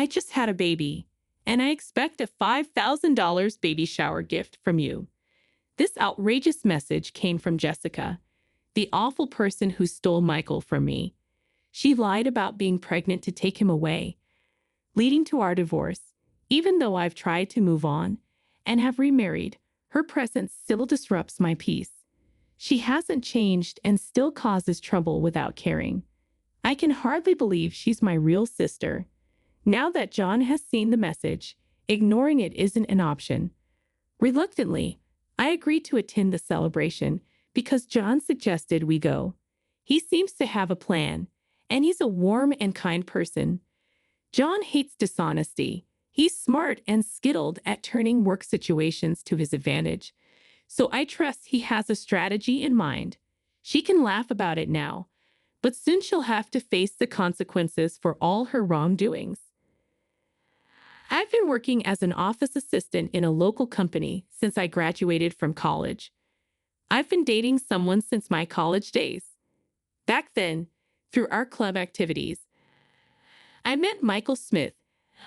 I just had a baby, and I expect a $5,000 baby shower gift from you." This outrageous message came from Jessica, the awful person who stole Michael from me. She lied about being pregnant to take him away, leading to our divorce. Even though I've tried to move on and have remarried, her presence still disrupts my peace. She hasn't changed and still causes trouble without caring. I can hardly believe she's my real sister. Now that John has seen the message, ignoring it isn't an option. Reluctantly, I agreed to attend the celebration because John suggested we go. He seems to have a plan, and he's a warm and kind person. John hates dishonesty. He's smart and skilled at turning work situations to his advantage. So I trust he has a strategy in mind. She can laugh about it now, but soon she'll have to face the consequences for all her wrongdoings. I've been working as an office assistant in a local company since I graduated from college. I've been dating someone since my college days. Back then, through our club activities, I met Michael Smith,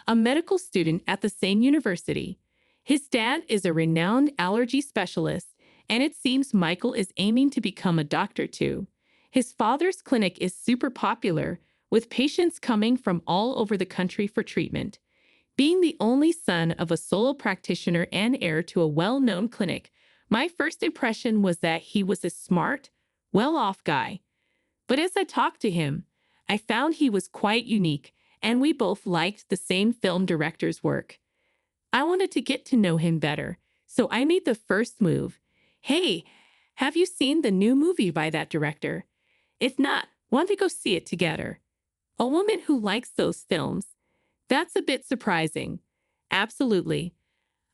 a medical student at the same university. His dad is a renowned allergy specialist, and it seems Michael is aiming to become a doctor too. His father's clinic is super popular, with patients coming from all over the country for treatment. Being the only son of a solo practitioner and heir to a well-known clinic, my first impression was that he was a smart, well-off guy. But as I talked to him, I found he was quite unique, and we both liked the same film director's work. I wanted to get to know him better, so I made the first move. "Hey, have you seen the new movie by that director? If not, want to go see it together?" A woman who likes those films. That's a bit surprising. Absolutely.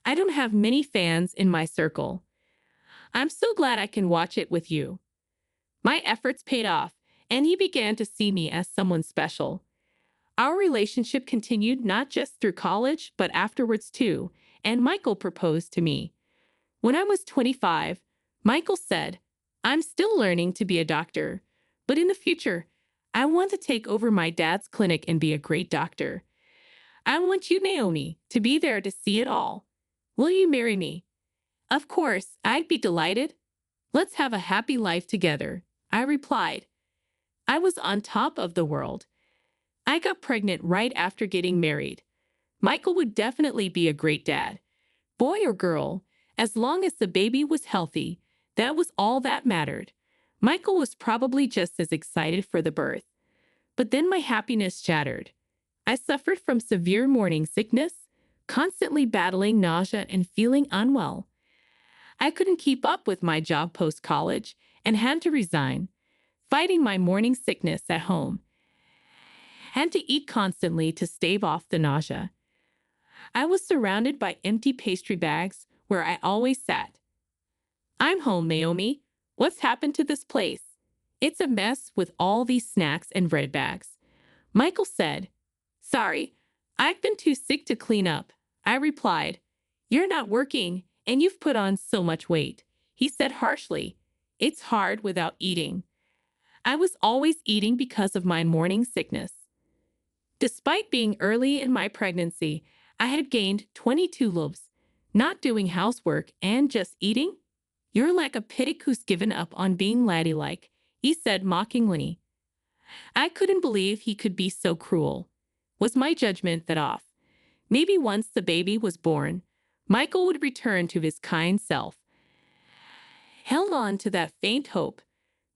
I don't have many fans in my circle. I'm so glad I can watch it with you. My efforts paid off, and he began to see me as someone special. Our relationship continued not just through college, but afterwards too, and Michael proposed to me. When I was 25, Michael said, "I'm still learning to be a doctor, but in the future, I want to take over my dad's clinic and be a great doctor. I want you, Naomi, to be there to see it all. Will you marry me?" "Of course, I'd be delighted. Let's have a happy life together," I replied. I was on top of the world. I got pregnant right after getting married. Michael would definitely be a great dad. Boy or girl, as long as the baby was healthy, that was all that mattered. Michael was probably just as excited for the birth. But then my happiness shattered. I suffered from severe morning sickness, constantly battling nausea and feeling unwell. I couldn't keep up with my job post-college and had to resign, fighting my morning sickness at home. Had to eat constantly to stave off the nausea. I was surrounded by empty pastry bags where I always sat. "I'm home, Naomi. What's happened to this place? It's a mess with all these snacks and bread bags," Michael said. "Sorry, I've been too sick to clean up," I replied. "You're not working, and you've put on so much weight," he said harshly. "It's hard without eating." I was always eating because of my morning sickness. Despite being early in my pregnancy, I had gained 22 loaves. Not doing housework and just eating? "You're like a pig who's given up on being ladylike," he said mockingly. I couldn't believe he could be so cruel. Was my judgment that off? Maybe once the baby was born, Michael would return to his kind self. Held on to that faint hope,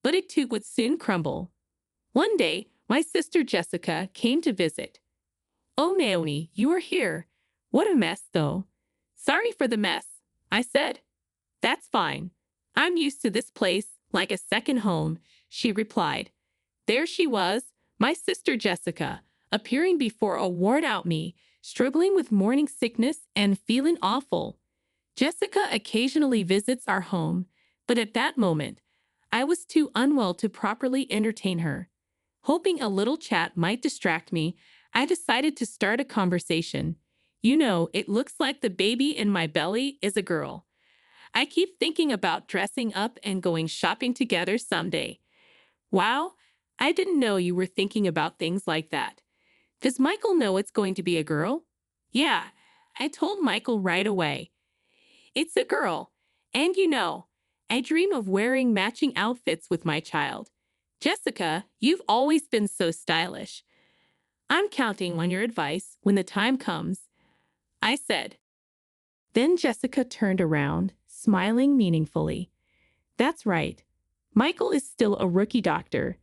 but it too would soon crumble. One day, my sister Jessica came to visit. "Oh, Naomi, you are here. What a mess, though." "Sorry for the mess," I said. "That's fine. I'm used to this place like a second home," she replied. There she was, my sister Jessica, appearing before a worn-out me, struggling with morning sickness and feeling awful. Jessica occasionally visits our home, but at that moment, I was too unwell to properly entertain her. Hoping a little chat might distract me, I decided to start a conversation. "You know, it looks like the baby in my belly is a girl. I keep thinking about dressing up and going shopping together someday." "Wow, I didn't know you were thinking about things like that. Does Michael know it's going to be a girl? Yeah, I told Michael right away. It's a girl. And I dream of wearing matching outfits with my child. Jessica, you've always been so stylish. I'm counting on your advice when the time comes, I said. Then Jessica turned around, smiling meaningfully. That's right. Michael is still a rookie doctor,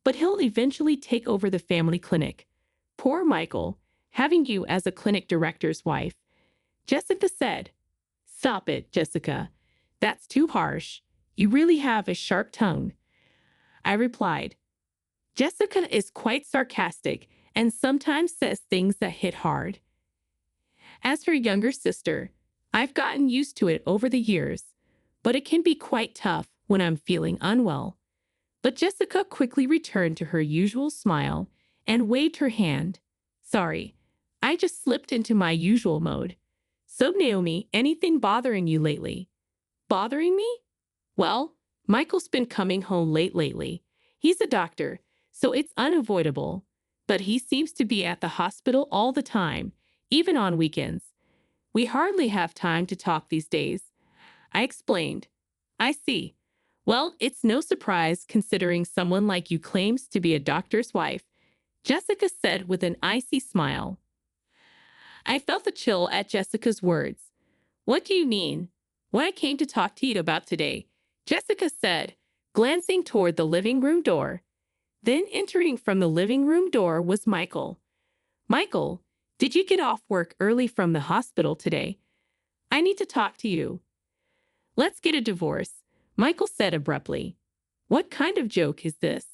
but he'll eventually take over the family clinic. Poor Michael, having you as a clinic director's wife. Jessica said, Stop it, Jessica. That's too harsh. You really have a sharp tongue. I replied, Jessica is quite sarcastic and sometimes says things that hit hard. As her younger sister, I've gotten used to it over the years, but it can be quite tough when I'm feeling unwell. But Jessica quickly returned to her usual smile and waved her hand. Sorry, I just slipped into my usual mode. So, Naomi, anything bothering you lately? Bothering me? Well, Michael's been coming home late lately. He's a doctor, so it's unavoidable. But he seems to be at the hospital all the time, even on weekends. We hardly have time to talk these days. I explained. I see. Well, it's no surprise considering someone like you claims to be a doctor's wife, Jessica said with an icy smile. I felt a chill at Jessica's words. What do you mean? What I came to talk to you about today, Jessica said, glancing toward the living room door. Then entering from the living room door was Michael. Michael, did you get off work early from the hospital today? I need to talk to you. Let's get a divorce, Michael said abruptly. What kind of joke is this?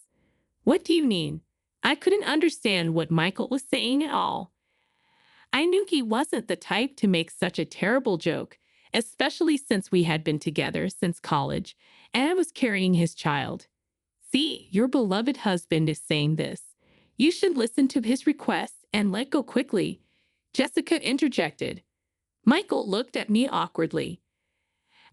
What do you mean? I couldn't understand what Michael was saying at all. I knew he wasn't the type to make such a terrible joke, especially since we had been together since college and I was carrying his child. See, your beloved husband is saying this. You should listen to his request and let go quickly, Jessica interjected. Michael looked at me awkwardly.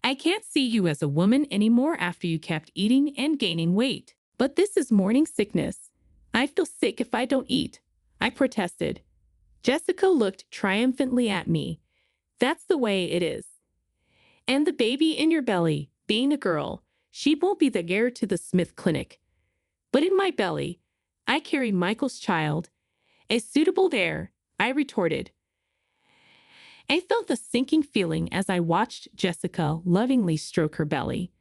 I can't see you as a woman anymore after you kept eating and gaining weight. But this is morning sickness. I feel sick if I don't eat, I protested. Jessica looked triumphantly at me. That's the way it is. And the baby in your belly, being a girl, she won't be the heir to the Smith Clinic. But in my belly, I carry Michael's child. A suitable heir, I retorted. I felt a sinking feeling as I watched Jessica lovingly stroke her belly.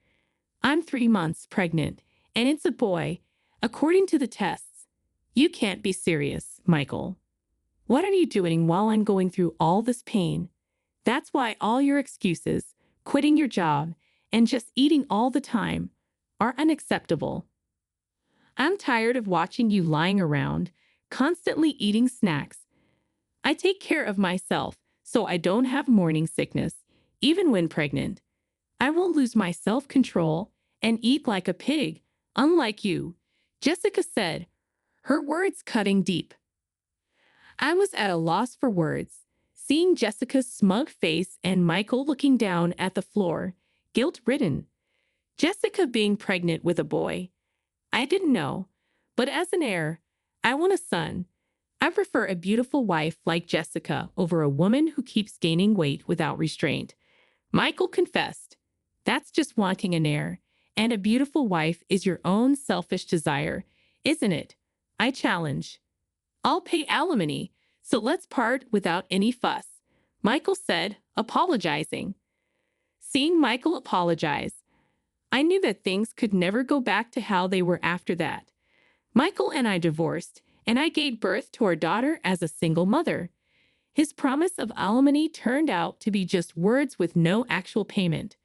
I'm 3 months pregnant, and it's a boy, according to the tests. You can't be serious, Michael. What are you doing while I'm going through all this pain? That's why all your excuses, quitting your job, and just eating all the time, are unacceptable. I'm tired of watching you lying around, constantly eating snacks. I take care of myself so I don't have morning sickness, even when pregnant. I won't lose my self-control and eat like a pig, unlike you, Jessica said, her words cutting deep. I was at a loss for words, seeing Jessica's smug face and Michael looking down at the floor, guilt-ridden. Jessica being pregnant with a boy. I didn't know, but as an heir, I want a son. I prefer a beautiful wife like Jessica over a woman who keeps gaining weight without restraint. Michael confessed. That's just wanting an heir, and a beautiful wife is your own selfish desire, isn't it? I challenge. I'll pay alimony, so let's part without any fuss, Michael said, apologizing. Seeing Michael apologize, I knew that things could never go back to how they were after that. Michael and I divorced, and I gave birth to our daughter as a single mother. His promise of alimony turned out to be just words with no actual payment.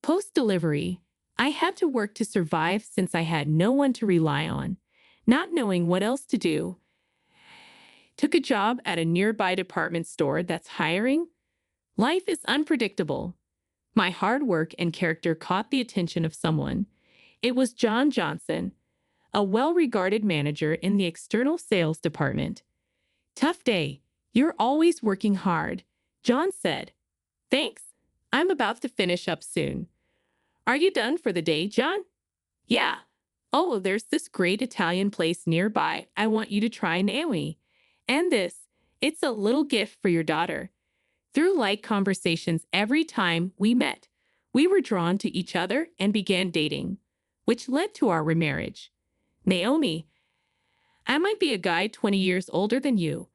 Post-delivery, I had to work to survive since I had no one to rely on. Not knowing what else to do, took a job at a nearby department store that's hiring. Life is unpredictable. My hard work and character caught the attention of someone. It was John Johnson, a well-regarded manager in the external sales department. Tough day. You're always working hard, John said. Thanks. I'm about to finish up soon. Are you done for the day, John? Yeah. Oh, there's this great Italian place nearby I want you to try, Naomi. And this, it's a little gift for your daughter. Through light conversations every time we met, we were drawn to each other and began dating, which led to our remarriage. Naomi, I might be a guy 20 years older than you,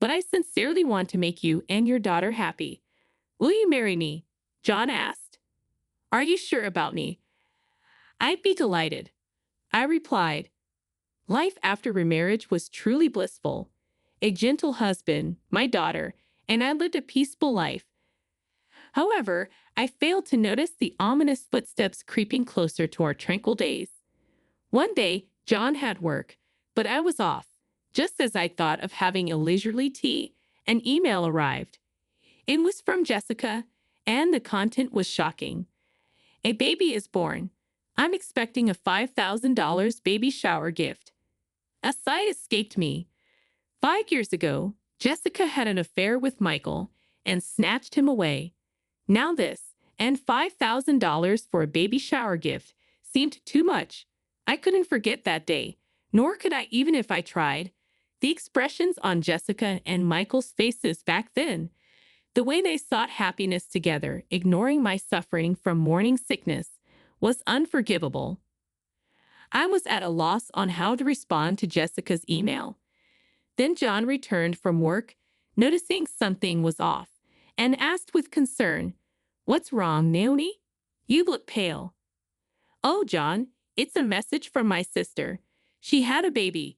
but I sincerely want to make you and your daughter happy. Will you marry me? John asked. Are you sure about me? I'd be delighted. I replied. Life after remarriage was truly blissful. A gentle husband, my daughter, and I lived a peaceful life. However, I failed to notice the ominous footsteps creeping closer to our tranquil days. One day, John had work, but I was off. Just as I thought of having a leisurely tea, an email arrived. It was from Jessica, and the content was shocking. A baby is born. I'm expecting a $5,000 baby shower gift. A sigh escaped me. 5 years ago, Jessica had an affair with Michael and snatched him away. Now this, and $5,000 for a baby shower gift, seemed too much. I couldn't forget that day, nor could I even if I tried. The expressions on Jessica and Michael's faces back then, the way they sought happiness together, ignoring my suffering from morning sickness, was unforgivable. I was at a loss on how to respond to Jessica's email. Then John returned from work, noticing something was off, and asked with concern, What's wrong, Naomi? You look pale. Oh, John, it's a message from my sister. She had a baby.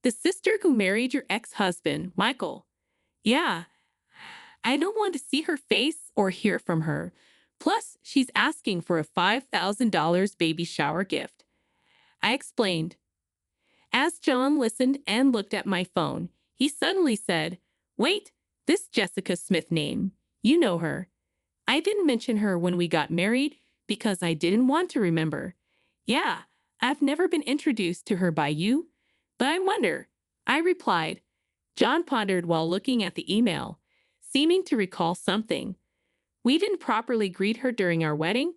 The sister who married your ex-husband, Michael. Yeah, I don't want to see her face or hear from her. Plus, she's asking for a $5,000 baby shower gift. I explained. As John listened and looked at my phone, he suddenly said, Wait, this Jessica Smith name. You know her. I didn't mention her when we got married because I didn't want to remember. Yeah, I've never been introduced to her by you, but I wonder. I replied. John pondered while looking at the email, seeming to recall something. We didn't properly greet her during our wedding,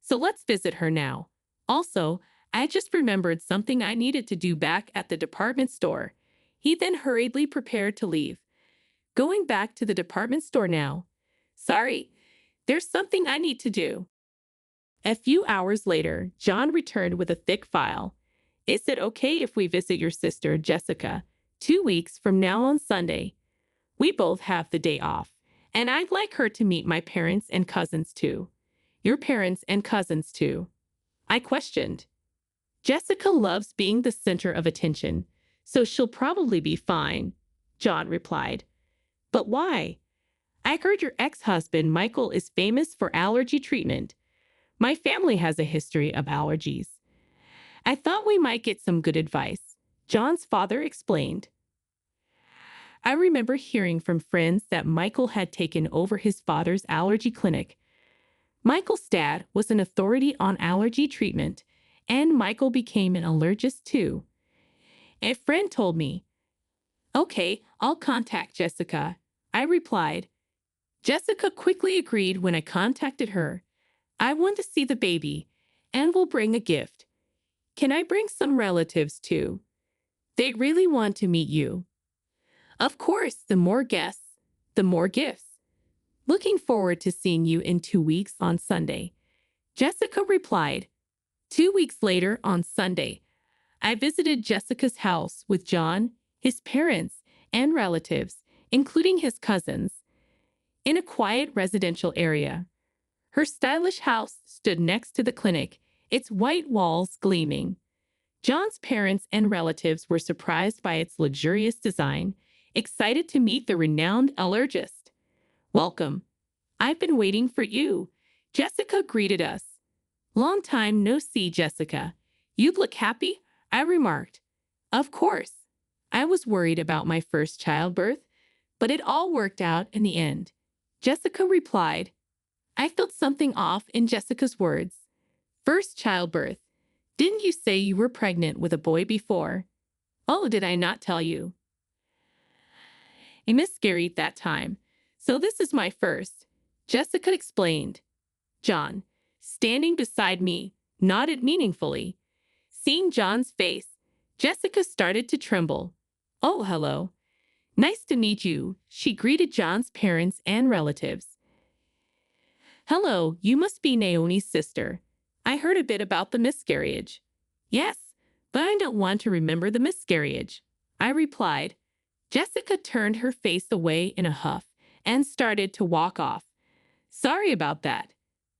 so let's visit her now. Also, I just remembered something I needed to do back at the department store. He then hurriedly prepared to leave. Going back to the department store now. Sorry, there's something I need to do. A few hours later, John returned with a thick file. Is it okay if we visit your sister, Jessica, 2 weeks from now on Sunday? We both have the day off, and I'd like her to meet my parents and cousins too. Your parents and cousins too. I questioned. Jessica loves being the center of attention, so she'll probably be fine, John replied. But why? I heard your ex-husband, Michael, is famous for allergy treatment. My family has a history of allergies. I thought we might get some good advice, John's father explained. I remember hearing from friends that Michael had taken over his father's allergy clinic. Michael's dad was an authority on allergy treatment, and Michael became an allergist too. A friend told me, Okay, I'll contact Jessica. I replied. Jessica quickly agreed when I contacted her. I want to see the baby, and will bring a gift. Can I bring some relatives too? They really want to meet you. Of course, the more guests, the more gifts. Looking forward to seeing you in 2 weeks on Sunday. Jessica replied. 2 weeks later on Sunday, I visited Jessica's house with John, his parents, and relatives, including his cousins, in a quiet residential area. Her stylish house stood next to the clinic, its white walls gleaming. John's parents and relatives were surprised by its luxurious design, excited to meet the renowned allergist. Welcome. I've been waiting for you. Jessica greeted us. Long time no see, Jessica. You look happy, I remarked. Of course. I was worried about my first childbirth, but it all worked out in the end. Jessica replied. I felt something off in Jessica's words. First childbirth. Didn't you say you were pregnant with a boy before? Oh, did I not tell you? I miscarried that time, so this is my first, Jessica explained. John, standing beside me, nodded meaningfully. Seeing John's face, Jessica started to tremble. Oh, hello. Nice to meet you, she greeted John's parents and relatives. Hello, you must be Naomi's sister. I heard a bit about the miscarriage. Yes, but I don't want to remember the miscarriage, I replied. Jessica turned her face away in a huff and started to walk off. Sorry about that.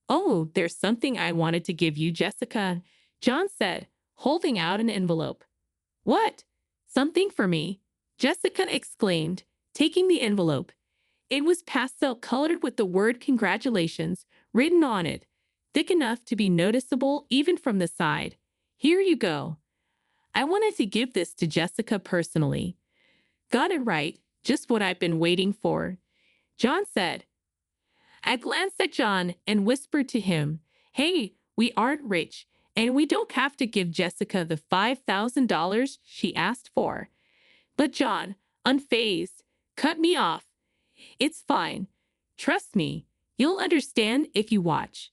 Oh, there's something I wanted to give you, Jessica, John said, holding out an envelope. What? Something for me? Jessica exclaimed, taking the envelope. It was pastel-colored with the word congratulations written on it, thick enough to be noticeable even from the side. Here you go. I wanted to give this to Jessica personally. Got it right, just what I've been waiting for, John said. I glanced at John and whispered to him, Hey, we aren't rich, and we don't have to give Jessica the $5,000 she asked for. But John, unfazed, cut me off. It's fine. Trust me, you'll understand if you watch.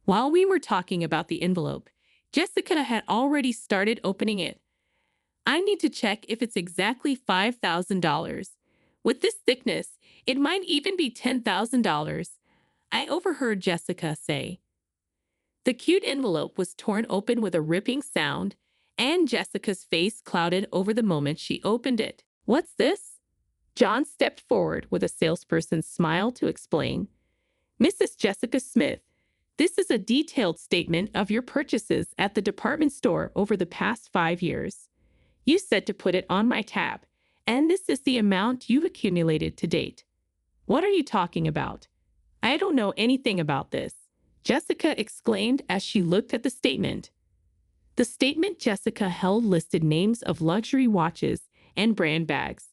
While we were talking about the envelope, Jessica had already started opening it. I need to check if it's exactly $5,000. With this thickness, it might even be $10,000. I overheard Jessica say. The cute envelope was torn open with a ripping sound, and Jessica's face clouded over the moment she opened it. What's this? John stepped forward with a salesperson's smile to explain. Mrs. Jessica Smith, this is a detailed statement of your purchases at the department store over the past 5 years. You said to put it on my tab, and this is the amount you've accumulated to date. What are you talking about? I don't know anything about this, Jessica exclaimed as she looked at the statement. The statement Jessica held listed names of luxury watches and brand bags.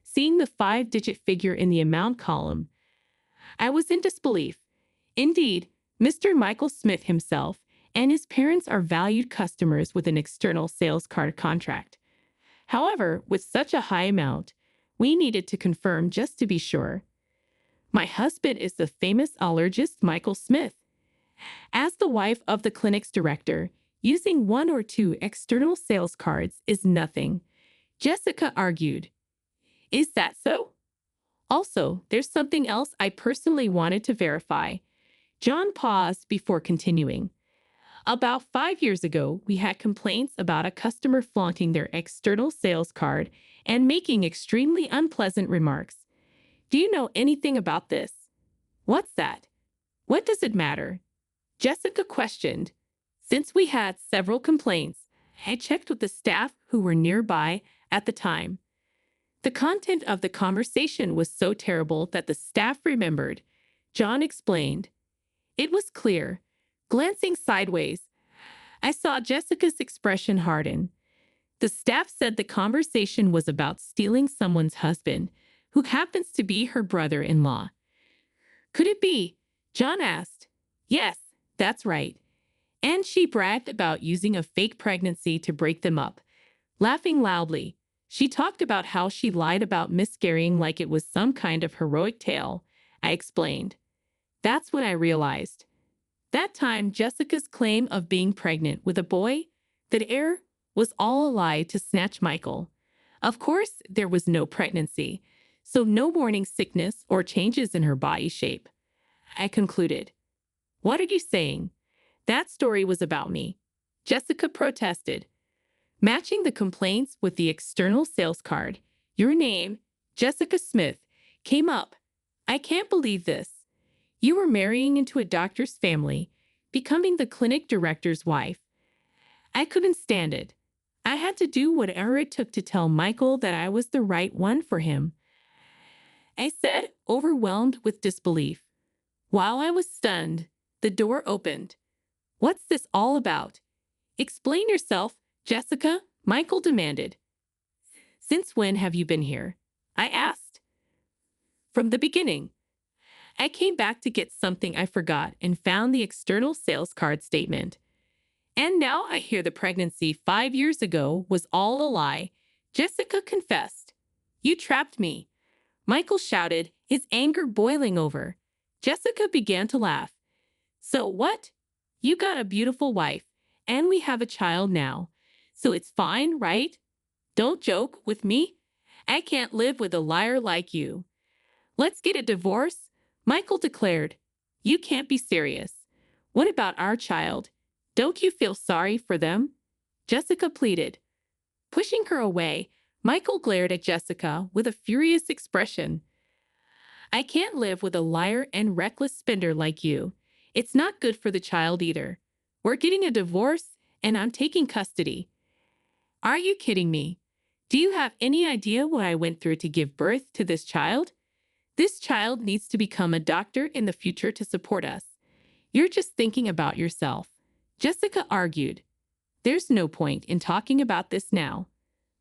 Seeing the 5-digit figure in the amount column, I was in disbelief. Indeed, Mr. Michael Smith himself and his parents are valued customers with an external sales card contract. However, with such a high amount, we needed to confirm just to be sure. My husband is the famous allergist Michael Smith. As the wife of the clinic's director, using 1 or 2 external sales cards is nothing, Jessica argued. Is that so? Also, there's something else I personally wanted to verify. John paused before continuing. About 5 years ago, we had complaints about a customer flaunting their external sales card and making extremely unpleasant remarks. Do you know anything about this? What's that? What does it matter? Jessica questioned. Since we had several complaints, I checked with the staff who were nearby at the time. The content of the conversation was so terrible that the staff remembered. John explained. It was clear. Glancing sideways, I saw Jessica's expression harden. The staff said the conversation was about stealing someone's husband, who happens to be her brother-in-law. Could it be? John asked. Yes, that's right. And she bragged about using a fake pregnancy to break them up. Laughing loudly, she talked about how she lied about miscarrying like it was some kind of heroic tale, I explained. That's when I realized. That time, Jessica's claim of being pregnant with a boy, that heir, was all a lie to snatch Michael. Of course, there was no pregnancy, so no morning sickness or changes in her body shape. I concluded. What are you saying? That story was about me. Jessica protested. Matching the complaints with the external sales card, your name, Jessica Smith, came up. I can't believe this. You were marrying into a doctor's family, becoming the clinic director's wife. I couldn't stand it. I had to do whatever it took to tell Michael that I was the right one for him. I said, overwhelmed with disbelief. While I was stunned, the door opened. What's this all about? Explain yourself, Jessica, Michael demanded. Since when have you been here? I asked. From the beginning. I came back to get something I forgot and found the external sales card statement. And now I hear the pregnancy 5 years ago was all a lie, Jessica confessed. You trapped me, Michael shouted, his anger boiling over. Jessica began to laugh. So what? You got a beautiful wife, and we have a child now. So it's fine, right? Don't joke with me. I can't live with a liar like you. Let's get a divorce, Michael declared. You can't be serious. What about our child? Don't you feel sorry for them? Jessica pleaded. Pushing her away, Michael glared at Jessica with a furious expression. I can't live with a liar and reckless spender like you. It's not good for the child either. We're getting a divorce, and I'm taking custody. Are you kidding me? Do you have any idea what I went through to give birth to this child? This child needs to become a doctor in the future to support us. You're just thinking about yourself. Jessica argued. There's no point in talking about this now.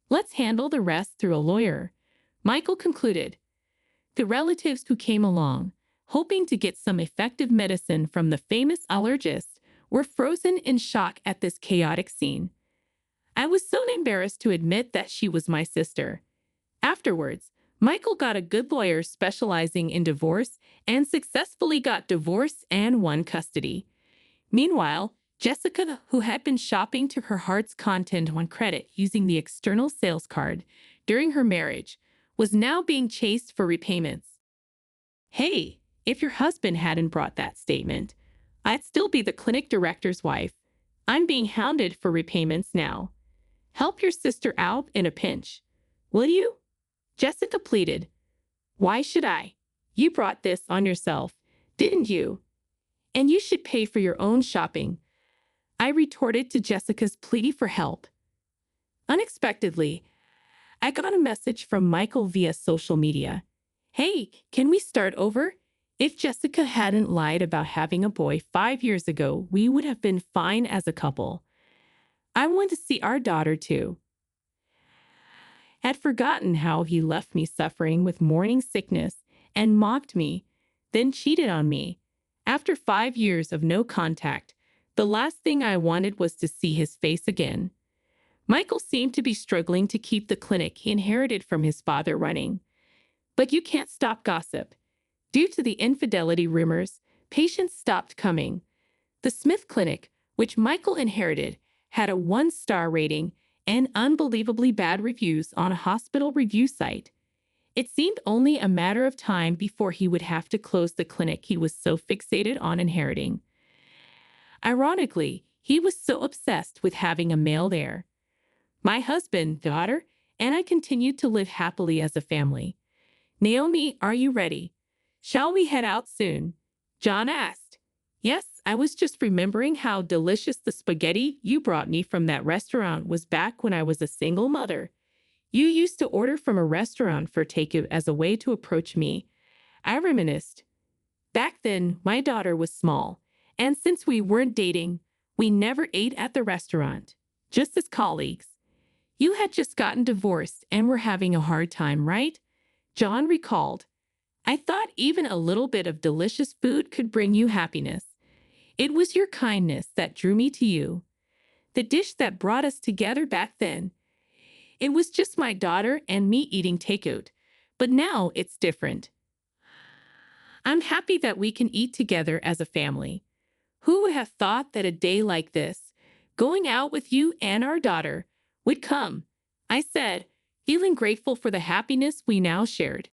Let's handle the rest through a lawyer, Michael concluded. The relatives who came along, hoping to get some effective medicine from the famous allergist, were frozen in shock at this chaotic scene. I was so embarrassed to admit that she was my sister. Afterwards, Michael got a good lawyer specializing in divorce and successfully got divorced and won custody. Meanwhile, Jessica, who had been shopping to her heart's content on credit using the external sales card during her marriage, was now being chased for repayments. Hey, if your husband hadn't brought that statement, I'd still be the clinic director's wife. I'm being hounded for repayments now. Help your sister out in a pinch, will you? Jessica pleaded. Why should I? You brought this on yourself, didn't you? And you should pay for your own shopping, I retorted to Jessica's plea for help. Unexpectedly, I got a message from Michael via social media. Hey, can we start over? If Jessica hadn't lied about having a boy 5 years ago, we would have been fine as a couple. I want to see our daughter too. Had forgotten how he left me suffering with morning sickness and mocked me, then cheated on me. After 5 years of no contact, the last thing I wanted was to see his face again. Michael seemed to be struggling to keep the clinic he inherited from his father running. But you can't stop gossip. Due to the infidelity rumors, patients stopped coming. The Smith Clinic, which Michael inherited, had a 1-star rating and unbelievably bad reviews on a hospital review site. It seemed only a matter of time before he would have to close the clinic he was so fixated on inheriting. Ironically, he was so obsessed with having a male heir. My husband, daughter, and I continued to live happily as a family. Naomi, are you ready? Shall we head out soon? John asked. Yes, I was just remembering how delicious the spaghetti you brought me from that restaurant was back when I was a single mother. You used to order from a restaurant for takeout as a way to approach me. I reminisced. Back then, my daughter was small, and since we weren't dating, we never ate at the restaurant, just as colleagues. You had just gotten divorced and were having a hard time, right? John recalled. I thought even a little bit of delicious food could bring you happiness. It was your kindness that drew me to you. The dish that brought us together back then. It was just my daughter and me eating takeout, but now it's different. I'm happy that we can eat together as a family. Who would have thought that a day like this, going out with you and our daughter, would come? I said, feeling grateful for the happiness we now shared.